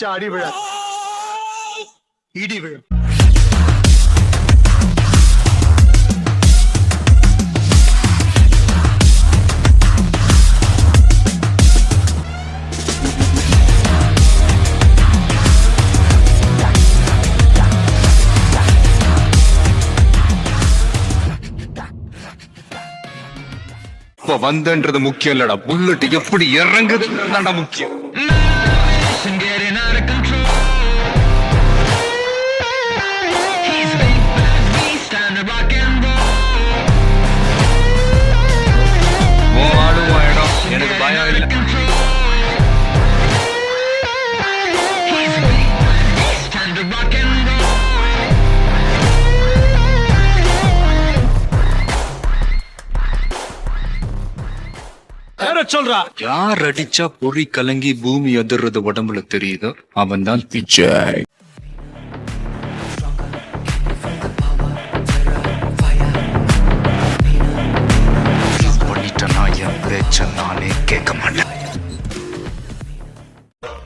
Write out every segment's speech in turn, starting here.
அடிச்சா அடி விழ இடி விழும். இப்ப வந்தன்றது முக்கியம் இல்லடா, புல்லட் எப்படி இறங்குதுன்றதுதான்டா முக்கியம். எனக்கு பயம் இல்லை. சொல்றா, யார் அடிச்சா பொறி கலங்கி பூமி அதிர்றது உடம்புல தெரியுதோ அவன் தான் விஜய். பண்ணிட்டனா என் பேச்ச நானே கேட்க மாட்டேன்.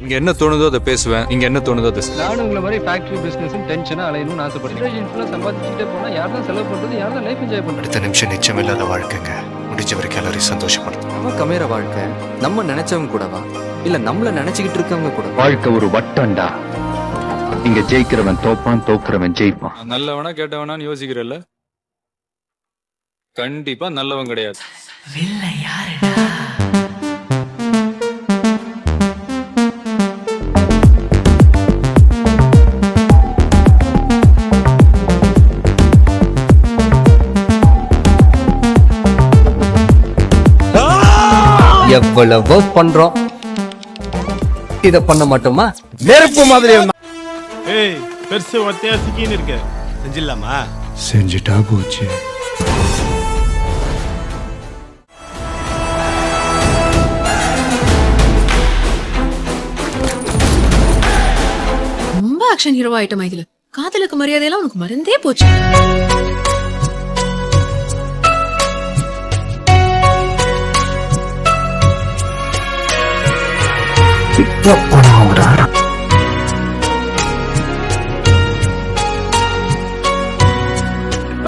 இங்க என்ன தோணுதோ அதை பேசுவேன், இங்க என்ன தோணுதோ அதை. நானும் உங்களை மாதிரி ஃபேக்டரி பிசினஸ் டென்ஷனா அலையணும்னு ஆசைப்படுறேன். ஃபுல்லா சம்பாதிச்சுட்டே போனா யார் தான் செலவு பண்றது, யார் தான் லைஃப் என்ஜாய் பண்றது? அடுத்த நிமிஷம் நிச்சயம் இல்லாத வாழ்க்கைங்க. முடிஞ்ச வரைக்கும் எல்லாரையும் சந்தோஷப்படுத்தும். நம்ம கமேற வாழ்க்கை நம்ம நினைச்சவங்க கூடவா இல்ல நம்மள நினைச்சுக்கிட்டு இருக்கவங்க கூட? வாழ்க்கை ஒரு வட்டம்டா. இங்க ஜெயிக்கிறவன் தோப்பான், தோக்குறவன் ஜெயிப்பான். நல்லவனா கேட்டவனான்னு யோசிக்கிறல்ல, கண்டிப்பா நல்லவன் கிடையாது. எவ்வளவு ஒர்க் பண்றோம், இத பண்ண மாட்டோமா? நெருப்பு மாதிரி. ஏய், பெருசு ஒத்தையா சிக்கின்னு இருக்க, செஞ்சிடலாமா? செஞ்சுட்டா போச்சு. ரொம்ப ஆக்ஷன் ஹீரோ ஆயிட்டமா இதுல. காதலுக்கு மரியாதையெல்லாம் உனக்கு மறந்தே போச்சு.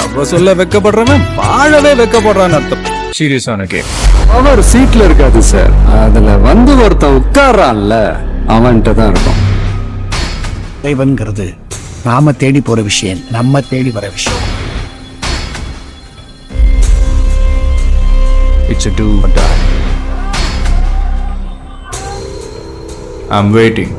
அப்ப சொல்ல வெக்கப்படுறவன் வாழவே வெக்கப்படுறான்னு அர்த்தம். சீரியஸான கேம். அவர் சீட்ல இருக்காது சார், அதுல வந்து ஒருத்தன் உட்கார்றான்ல அவன்கிட்ட தான் இருக்கும். தெய்வங்கிறது நாம தேடி போற விஷயம், நம்ம தேடி வர விஷயம். It's a do or die. I'm waiting.